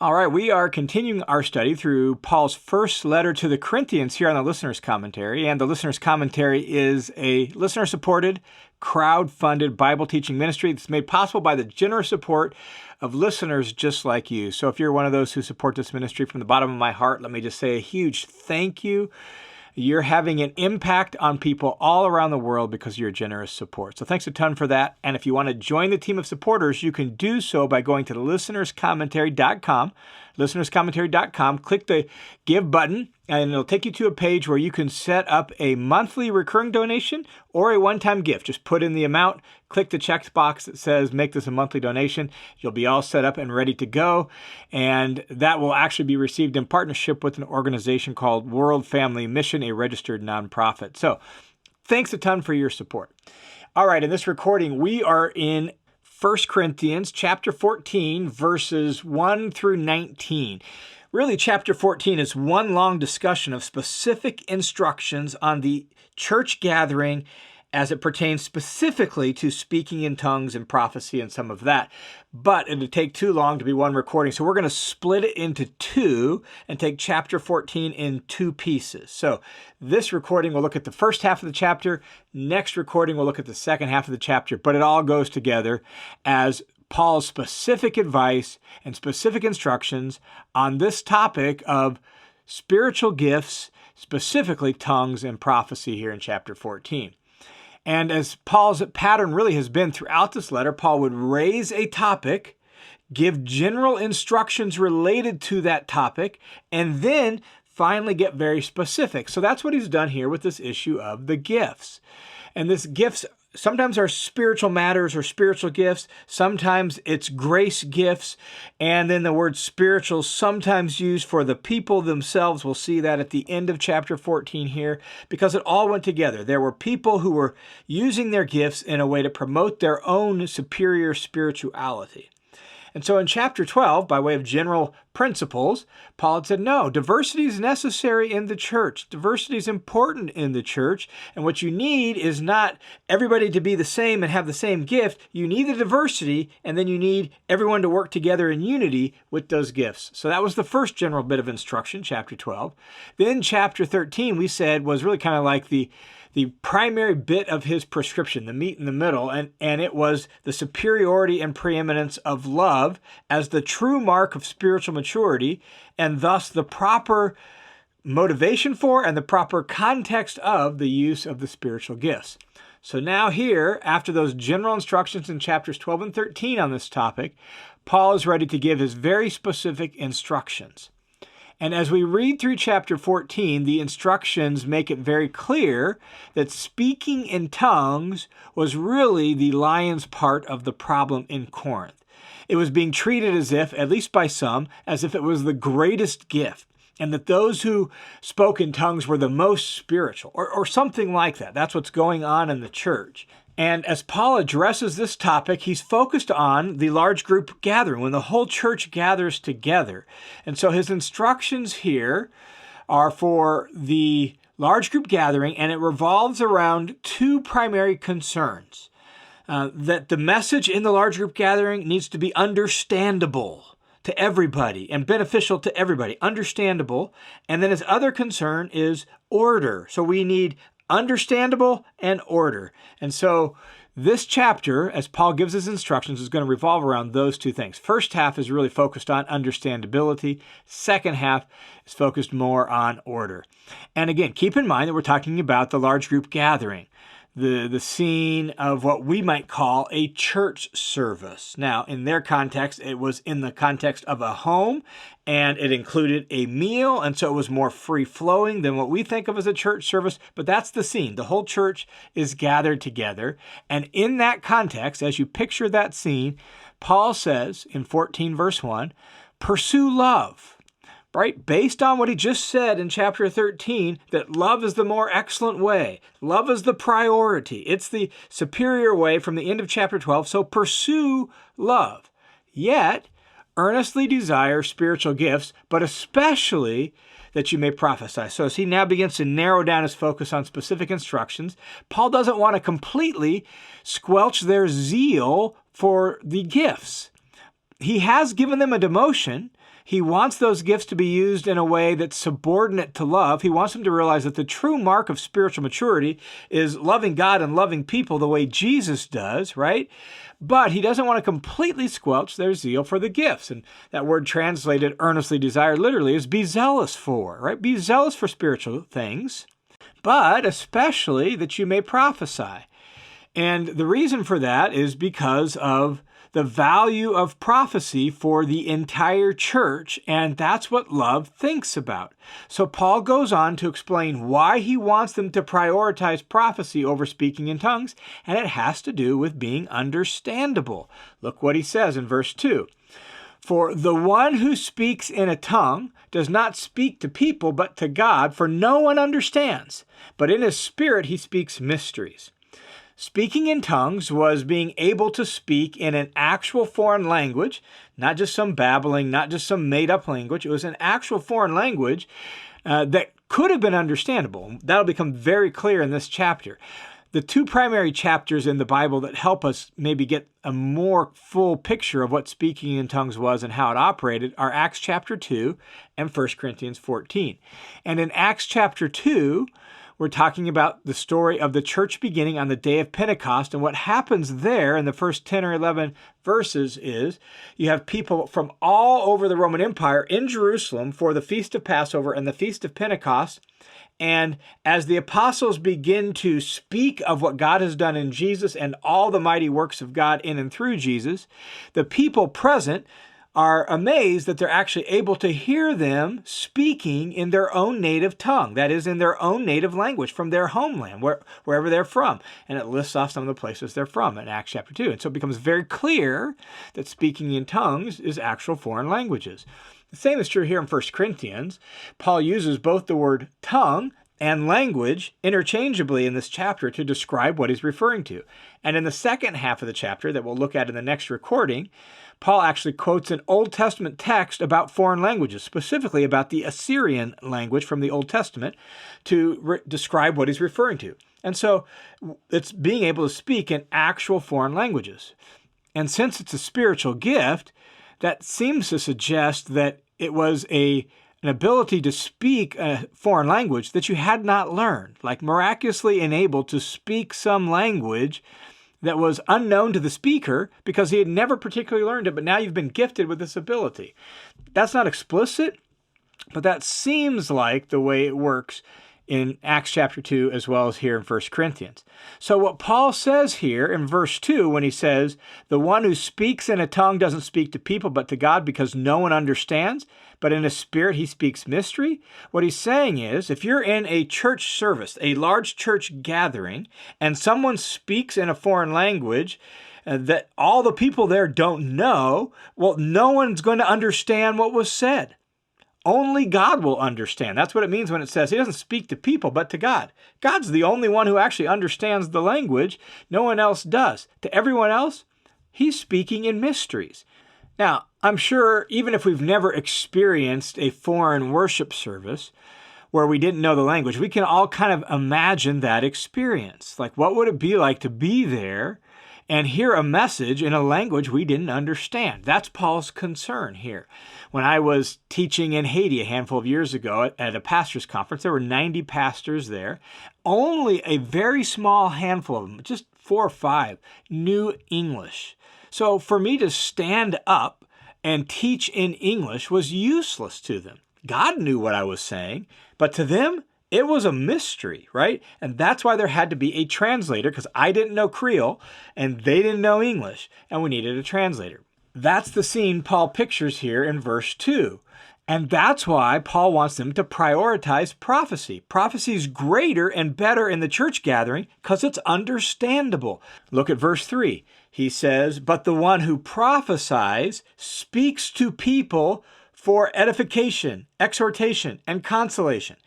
All right, we are continuing our study through Paul's first letter to the Corinthians here on the Listener's Commentary. And the Listener's Commentary is a listener-supported, crowd-funded Bible teaching ministry that's made possible by the generous support of listeners just like you. So if you're one of those who support this ministry from the bottom of my heart, let me just say a huge thank you. You're having an impact on people all around the world because of your generous support. So thanks a ton for that. And if you want to join the team of supporters, you can do so by going to listenerscommentary.com. Listenerscommentary.com, click the Give button, and it'll take you to a page where you can set up a monthly recurring donation or a one-time gift. Just put in the amount, click the check box that says make this a monthly donation. You'll be all set up and ready to go, and that will actually be received in partnership with an organization called World Family Mission, a registered nonprofit. So thanks a ton for your support. All right, in this recording, we are in 1 Corinthians chapter 14, verses 1 through 19. Really, chapter 14 is one long discussion of specific instructions on the church gathering as it pertains specifically to speaking in tongues and prophecy and some of that. But it would take too long to be one recording, so we're going to split it into two and take chapter 14 in two pieces. So this recording will look at the first half of the chapter. Next recording will look at the second half of the chapter, but it all goes together as Paul's specific advice and specific instructions on this topic of spiritual gifts, specifically tongues and prophecy here in chapter 14. And as Paul's pattern really has been throughout this letter, Paul would raise a topic, give general instructions related to that topic, and then finally get very specific. So that's what he's done here with this issue of the gifts. And this gifts sometimes are spiritual matters or spiritual gifts. Sometimes it's grace gifts. And then the word spiritual sometimes used for the people themselves. We'll see that at the end of chapter 14 here because it all went together. There were people who were using their gifts in a way to promote their own superior spirituality. And so in chapter 12, by way of general principles, Paul had said, no, diversity is necessary in the church. Diversity is important in the church. And what you need is not everybody to be the same and have the same gift. You need the diversity, and then you need everyone to work together in unity with those gifts. So that was the first general bit of instruction, chapter 12. Then chapter 13, we said, was really kind of like the primary bit of his prescription, the meat in the middle, and it was the superiority and preeminence of love as the true mark of spiritual maturity, and thus the proper motivation for and the proper context of the use of the spiritual gifts. So now here, after those general instructions in chapters 12 and 13 on this topic, Paul is ready to give his very specific instructions. And as we read through chapter 14, the instructions make it very clear that speaking in tongues was really the lion's part of the problem in Corinth. It was being treated as if, at least by some, as if it was the greatest gift, and that those who spoke in tongues were the most spiritual, or something like that. That's what's going on in the church. And as Paul addresses this topic, he's focused on the large group gathering, when the whole church gathers together. And so his instructions here are for the large group gathering, and it revolves around two primary concerns. That the message in the large group gathering needs to be understandable to everybody and beneficial to everybody, understandable. And then his other concern is order. So we need understandable and order. And so this chapter, as Paul gives his instructions, is going to revolve around those two things. First half is really focused on understandability. Second half is focused more on order. And again, keep in mind that we're talking about the large group gathering, the scene of what we might call a church service. Now, in their context, it was in the context of a home, and it included a meal, and so it was more free-flowing than what we think of as a church service, but that's the scene. The whole church is gathered together, and in that context, as you picture that scene, Paul says in 14 verse 1, pursue love. Right? Based on what he just said in chapter 13, that love is the more excellent way. Love is the priority. It's the superior way from the end of chapter 12. So pursue love. Yet, earnestly desire spiritual gifts, but especially that you may prophesy. So as he now begins to narrow down his focus on specific instructions, Paul doesn't want to completely squelch their zeal for the gifts. he has given them a demotion. He wants those gifts to be used in a way that's subordinate to love. He wants them to realize that the true mark of spiritual maturity is loving God and loving people the way Jesus does, right? But he doesn't want to completely squelch their zeal for the gifts. And that word translated earnestly desired literally is be zealous for, right? Be zealous for spiritual things, but especially that you may prophesy. And the reason for that is because of the value of prophecy for the entire church, and that's what love thinks about. So Paul goes on to explain why he wants them to prioritize prophecy over speaking in tongues, and it has to do with being understandable. Look what he says in verse 2. For the one who speaks in a tongue does not speak to people but to God, for no one understands, but in his spirit he speaks mysteries. Speaking in tongues was being able to speak in an actual foreign language, not just some babbling, not just some made-up language. It was an actual foreign language that could have been understandable. That'll become very clear in this chapter. The two primary chapters in the Bible that help us maybe get a more full picture of what speaking in tongues was and how it operated are Acts chapter 2 and 1 Corinthians 14. And in Acts chapter 2, we're talking about the story of the church beginning on the day of Pentecost. And what happens there in the first 10 or 11 verses is you have people from all over the Roman Empire in Jerusalem for the Feast of Passover and the Feast of Pentecost. And as the apostles begin to speak of what God has done in Jesus and all the mighty works of God in and through Jesus, the people present are amazed that they're actually able to hear them speaking in their own native tongue, that is, in their own native language from their homeland, wherever they're from. And it lists off some of the places they're from in Acts chapter 2. And so it becomes very clear that speaking in tongues is actual foreign languages. The same is true here in 1 Corinthians. Paul uses both the word tongue and language interchangeably in this chapter to describe what he's referring to. And in the second half of the chapter that we'll look at in the next recording, Paul actually quotes an Old Testament text about foreign languages, specifically about the Assyrian language from the Old Testament, to describe what he's referring to. And so it's being able to speak in actual foreign languages. And since it's a spiritual gift, that seems to suggest that it was an ability to speak a foreign language that you had not learned, like miraculously enabled to speak some language that was unknown to the speaker because he had never particularly learned it, but now you've been gifted with this ability. That's not explicit, but that seems like the way it works in Acts chapter 2 as well as here in 1 Corinthians. So what Paul says here in verse 2 when he says, the one who speaks in a tongue doesn't speak to people but to God because no one understands, but in his spirit he speaks mystery. What he's saying is, if you're in a church service, a large church gathering, and someone speaks in a foreign language that all the people there don't know, well, no one's going to understand what was said. Only God will understand. That's what it means when it says he doesn't speak to people, but to God. God's the only one who actually understands the language. No one else does. To everyone else, he's speaking in mysteries. Now, I'm sure even if we've never experienced a foreign worship service where we didn't know the language, we can all kind of imagine that experience. Like, what would it be like to be there and hear a message in a language we didn't understand? That's Paul's concern here. When I was teaching in Haiti a handful of years ago at a pastor's conference, there were 90 pastors there. Only a very small handful of them, just 4 or 5, knew English. So for me to stand up and teach in English was useless to them. God knew what I was saying, but to them, it was a mystery, right? And that's why there had to be a translator, because I didn't know Creole and they didn't know English, and we needed a translator. That's the scene Paul pictures here in verse 2. And that's why Paul wants them to prioritize prophecy. Prophecy is greater and better in the church gathering because it's understandable. Look at verse 3. He says, but the one who prophesies speaks to people for edification, exhortation, and consolation.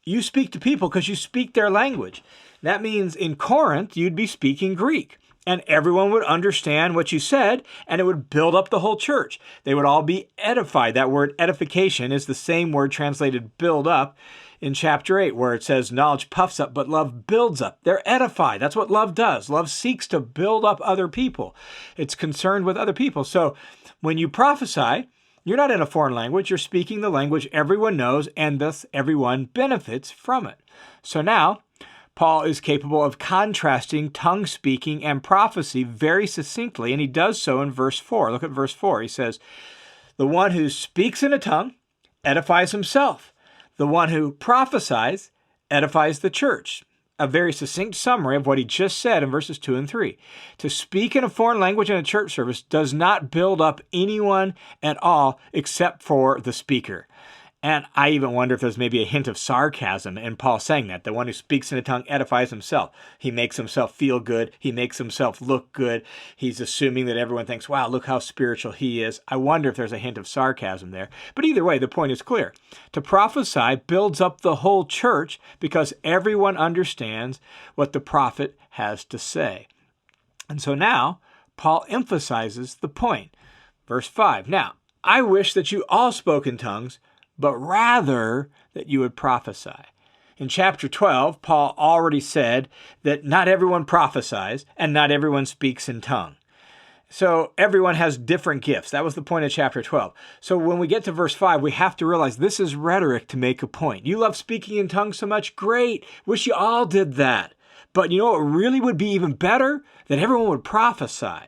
You speak to people because you speak their language. That means in Corinth, you'd be speaking Greek. And everyone would understand what you said, and it would build up the whole church. They would all be edified. That word edification is the same word translated build up in chapter 8, where it says knowledge puffs up, but love builds up. They're edified. That's what love does. Love seeks to build up other people. It's concerned with other people. So When you prophesy, you're not in a foreign language. You're speaking the language everyone knows, and thus everyone benefits from it. So now, Paul is capable of contrasting tongue speaking and prophecy very succinctly, and he does so in verse 4. Look at verse 4. He says, the one who speaks in a tongue edifies himself. The one who prophesies edifies the church. A very succinct summary of what he just said in verses 2 and 3. To speak in a foreign language in a church service does not build up anyone at all except for the speaker. And I even wonder if there's maybe a hint of sarcasm in Paul saying that. The one who speaks in a tongue edifies himself. He makes himself feel good. He makes himself look good. He's assuming that everyone thinks, wow, look how spiritual he is. I wonder if there's a hint of sarcasm there. But either way, the point is clear. To prophesy builds up the whole church because everyone understands what the prophet has to say. And so now, Paul emphasizes the point. Verse 5, now, I wish that you all spoke in tongues, but rather that you would prophesy. In chapter 12, Paul already said that not everyone prophesies and not everyone speaks in tongue. So everyone has different gifts. That was the point of chapter 12. So when we get to verse 5, we have to realize this is rhetoric to make a point. You love speaking in tongues so much? Great. Wish you all did that. But you know what really would be even better? That everyone would prophesy.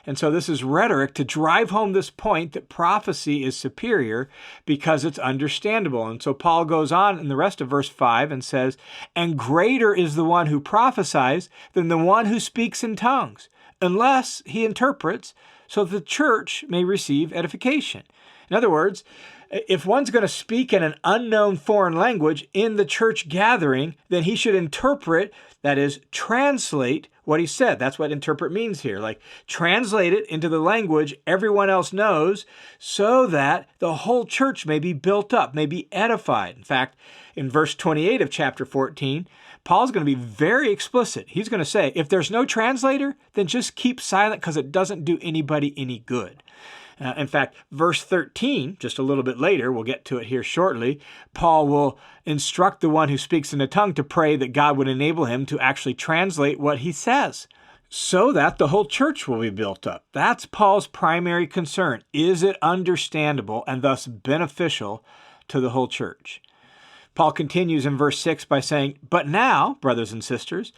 And so this is rhetoric to drive home this point that prophecy is superior because it's understandable. And so Paul goes on in the rest of verse 5 and says, and greater is the one who prophesies than the one who speaks in tongues, unless he interprets, so that the church may receive edification. In other words, if one's going to speak in an unknown foreign language in the church gathering, then he should interpret, that is, translate what he said. That's what interpret means here. Like, translate it into the language everyone else knows so that the whole church may be built up, may be edified. In fact, in verse 28 of chapter 14, Paul's going to be very explicit. He's going to say, if there's no translator, then just keep silent because it doesn't do anybody any good. In fact, verse 13, just a little bit later, we'll get to it here shortly, Paul will instruct the one who speaks in a tongue to pray that God would enable him to actually translate what he says so that the whole church will be built up. That's Paul's primary concern. Is it understandable and thus beneficial to the whole church? Paul continues in verse 6 by saying, but now, brothers and sisters,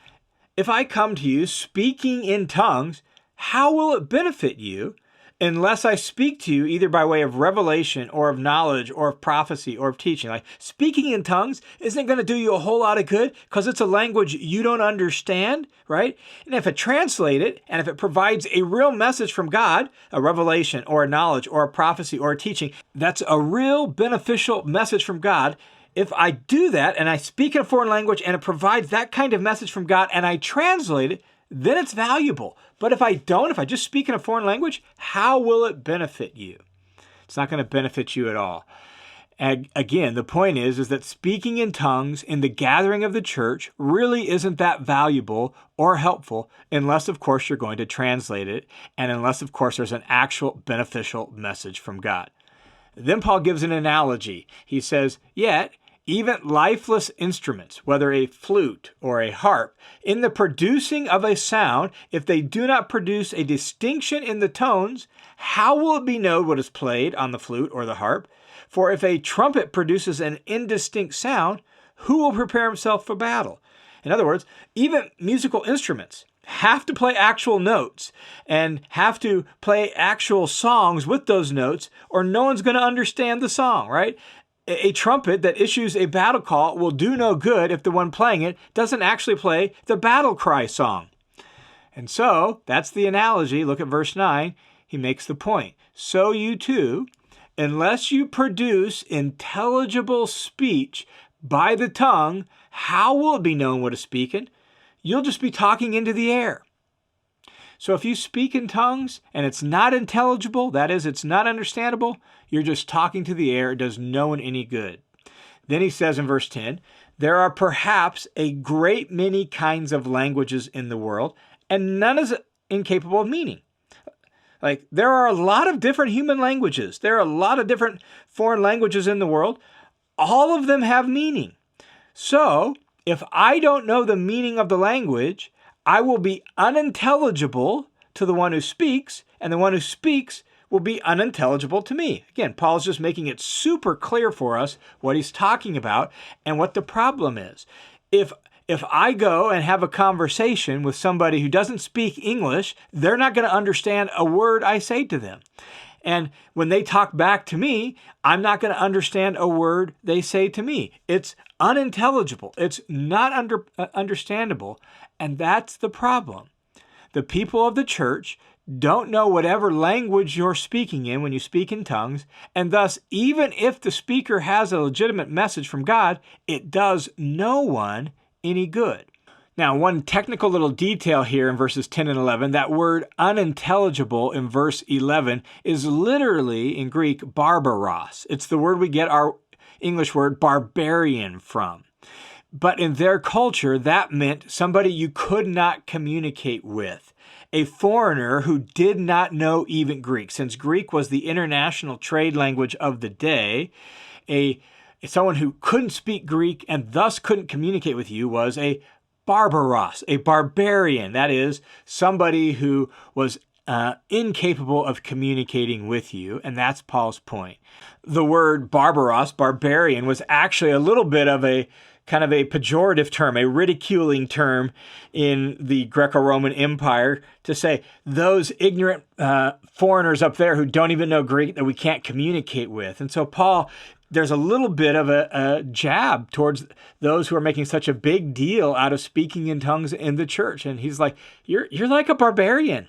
if I come to you speaking in tongues, how will it benefit you? Unless I speak to you either by way of revelation or of knowledge or of prophecy or of teaching. Like, speaking in tongues isn't going to do you a whole lot of good because it's a language you don't understand, right? And if it translates it and if it provides a real message from God, a revelation or a knowledge or a prophecy or a teaching, that's a real beneficial message from God. If I do that and I speak in a foreign language and it provides that kind of message from God and I translate it, then it's valuable. But if I don't, if I just speak in a foreign language, how will it benefit you? It's not going to benefit you at all. And again, the point is that speaking in tongues in the gathering of the church really isn't that valuable or helpful unless, of course, you're going to translate it and unless, of course, there's an actual beneficial message from God. Then Paul gives an analogy. He says, yet, even lifeless instruments, whether a flute or a harp, in the producing of a sound, if they do not produce a distinction in the tones, how will it be known what is played on the flute or the harp? For if a trumpet produces an indistinct sound, who will prepare himself for battle? In other words, even musical instruments have to play actual notes and have to play actual songs with those notes, or no one's going to understand the song, right? A trumpet that issues a battle call will do no good if the one playing it doesn't actually play the battle cry song. And so, that's the analogy. Look at verse 9. He makes the point. So you too, unless you produce intelligible speech by the tongue, how will it be known what is speaking? You'll just be talking into the air. So if you speak in tongues and it's not intelligible, that is, it's not understandable, you're just talking to the air. It does no one any good. Then he says in verse 10, there are perhaps a great many kinds of languages in the world, and none is incapable of meaning. Like, there are a lot of different human languages. There are a lot of different foreign languages in the world. All of them have meaning. So, if I don't know the meaning of the language, I will be unintelligible to the one who speaks, and the one who speaks will be unintelligible to me. Again, Paul's just making it super clear for us what he's talking about and what the problem is. If I go and have a conversation with somebody who doesn't speak English, they're not going to understand a word I say to them. And when they talk back to me, I'm not going to understand a word they say to me. It's unintelligible. It's not understandable. And that's the problem. The people of the church don't know whatever language you're speaking in when you speak in tongues, and thus, even if the speaker has a legitimate message from God, it does no one any good. Now, one technical little detail here in verses 10 and 11, that word unintelligible in verse 11 is literally in Greek barbaros. It's the word we get our English word barbarian from. But in their culture, that meant somebody you could not communicate with, a foreigner who did not know even Greek. Since Greek was the international trade language of the day, someone who couldn't speak Greek and thus couldn't communicate with you was a barbaros, a barbarian. That is, somebody who was incapable of communicating with you, and that's Paul's point. The word barbaros, barbarian, was actually a little bit of a kind of a pejorative term, a ridiculing term in the Greco-Roman Empire to say those ignorant foreigners up there who don't even know Greek that we can't communicate with. And so Paul, there's a little bit of a jab towards those who are making such a big deal out of speaking in tongues in the church. And he's like, you're like a barbarian.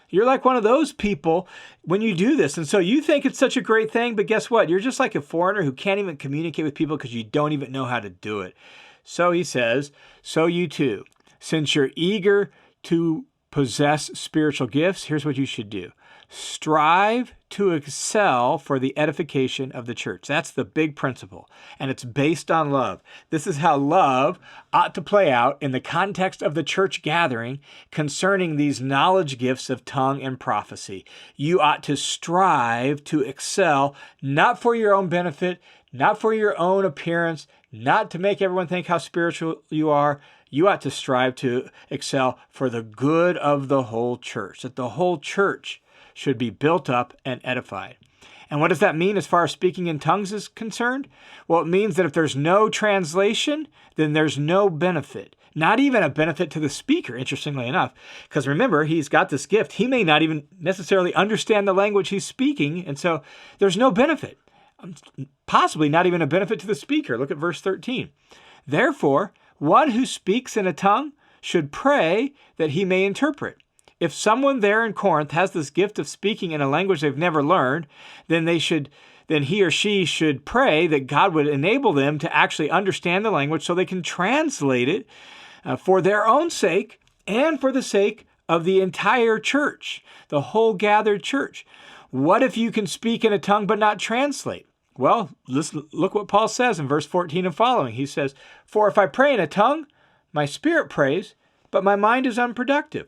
You're like one of those people when you do this. And so you think it's such a great thing, but guess what? You're just like a foreigner who can't even communicate with people because you don't even know how to do it. So he says, so you too, since you're eager to possess spiritual gifts, here's what you should do. Strive to excel for the edification of the church. That's the big principle, and it's based on love. This is how love ought to play out in the context of the church gathering concerning these knowledge gifts of tongue and prophecy. You ought to strive to excel, not for your own benefit, not for your own appearance, not to make everyone think how spiritual you are. You ought to strive to excel for the good of the whole church, that the whole church should be built up and edified. And what does that mean as far as speaking in tongues is concerned? Well, it means that if there's no translation, then there's no benefit. Not even a benefit to the speaker, interestingly enough. Because remember, he's got this gift. He may not even necessarily understand the language he's speaking, and so there's no benefit. Possibly not even a benefit to the speaker. Look at verse 13. Therefore, one who speaks in a tongue should pray that he may interpret. If someone there in Corinth has this gift of speaking in a language they've never learned, then he or she should pray that God would enable them to actually understand the language so they can translate it for their own sake and for the sake of the entire church, the whole gathered church. What if you can speak in a tongue but not translate? Well, look what Paul says in verse 14 and following. He says, "For if I pray in a tongue, my spirit prays, but my mind is unproductive."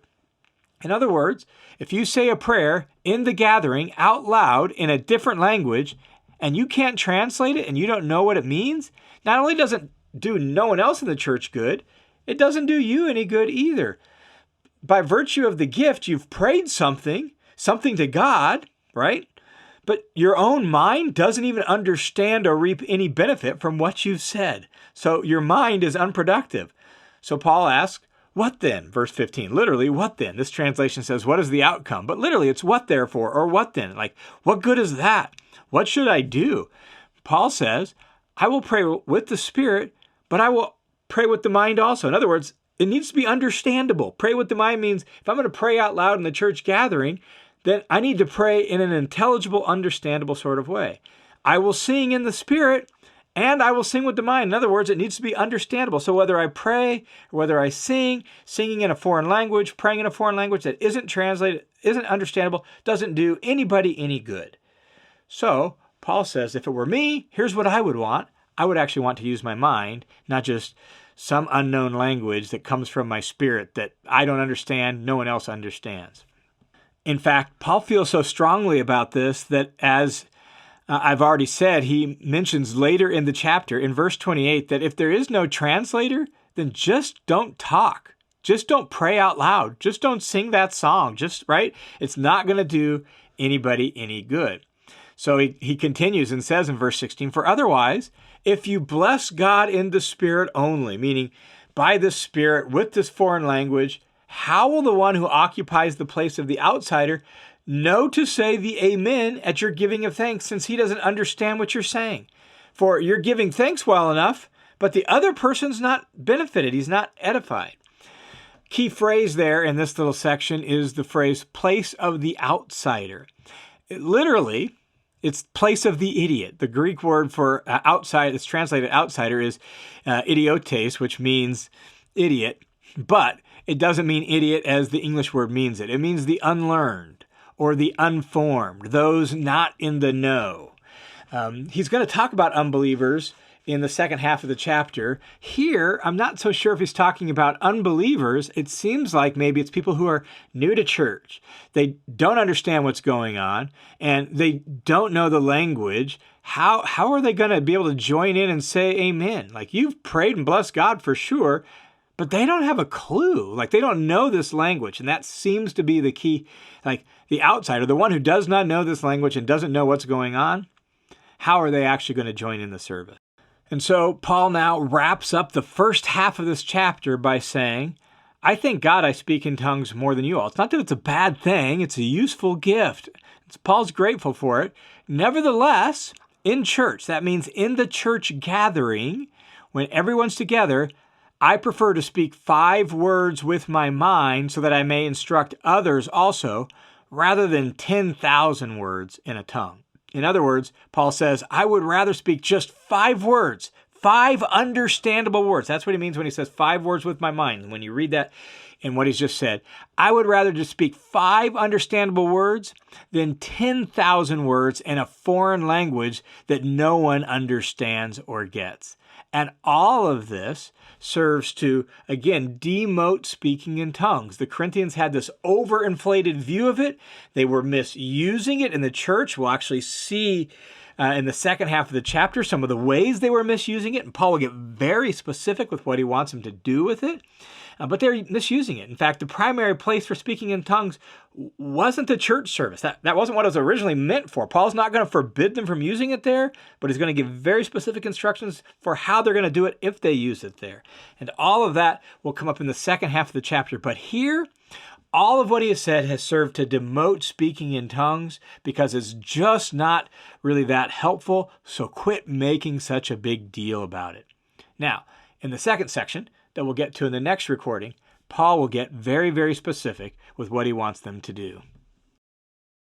In other words, if you say a prayer in the gathering out loud in a different language and you can't translate it and you don't know what it means, not only does it do no one else in the church good, it doesn't do you any good either. By virtue of the gift, you've prayed something to God, right? But your own mind doesn't even understand or reap any benefit from what you've said. So your mind is unproductive. So Paul asks, what then? Verse 15, literally, what then? This translation says, what is the outcome? But literally, it's what therefore, or what then? Like, what good is that? What should I do? Paul says, I will pray with the Spirit, but I will pray with the mind also. In other words, it needs to be understandable. Pray with the mind means if I'm going to pray out loud in the church gathering, then I need to pray in an intelligible, understandable sort of way. I will sing in the Spirit, and I will sing with the mind. In other words, it needs to be understandable. So whether I pray or whether I singing in a foreign language, praying in a foreign language that isn't translated, isn't understandable, doesn't do anybody any good. So Paul says, if it were me, here's what I would want. I would actually want to use my mind, not just some unknown language that comes from my spirit that I don't understand, no one else understands. In fact, Paul feels so strongly about this that as I've already said, he mentions later in the chapter, in verse 28, that if there is no translator, then just don't talk. Just don't pray out loud. Just don't sing that song. Right? It's not going to do anybody any good. So he continues and says in verse 16, for otherwise, if you bless God in the Spirit only, meaning by the Spirit with this foreign language, how will the one who occupies the place of the outsider know to say the amen at your giving of thanks, since he doesn't understand what you're saying? For you're giving thanks well enough, but the other person's not benefited. He's not edified. Key phrase there in this little section is the phrase place of the outsider. Literally, it's place of the idiot. The Greek word for outside, it's translated outsider, is idiotes, which means idiot, but it doesn't mean idiot as the English word means it. It means the unlearned or the unformed, those not in the know. He's going to talk about unbelievers in the second half of the chapter. Here, I'm not so sure if he's talking about unbelievers. It seems like maybe it's people who are new to church. They don't understand what's going on, and they don't know the language. How are they going to be able to join in and say amen? Like, you've prayed and blessed God for sure, but they don't have a clue. Like, they don't know this language, and that seems to be the key. Like, the outsider, the one who does not know this language and doesn't know what's going on, how are they actually going to join in the service? And so Paul now wraps up the first half of this chapter by saying, I thank God I speak in tongues more than you all. It's not that it's a bad thing. It's a useful gift. Paul's grateful for it. Nevertheless, in church, that means in the church gathering, when everyone's together, I prefer to speak 5 words with my mind so that I may instruct others also, rather than 10,000 words in a tongue. In other words, Paul says, I would rather speak just 5 words, 5 understandable words. That's what he means when he says 5 words with my mind. When you read that in what he's just said, I would rather just speak 5 understandable words than 10,000 words in a foreign language that no one understands or gets. And all of this serves to, again, demote speaking in tongues. The Corinthians had this overinflated view of it. They were misusing it in the church. We'll actually see in the second half of the chapter some of the ways they were misusing it. And Paul will get very specific with what he wants them to do with it. But they're misusing it. In fact, the primary place for speaking in tongues wasn't the church service. That wasn't what it was originally meant for. Paul's not going to forbid them from using it there, but he's going to give very specific instructions for how they're going to do it if they use it there. And all of that will come up in the second half of the chapter. But here, all of what he has said has served to demote speaking in tongues because it's just not really that helpful. So quit making such a big deal about it. Now, in the second section that we'll get to in the next recording, Paul will get very, very specific with what he wants them to do.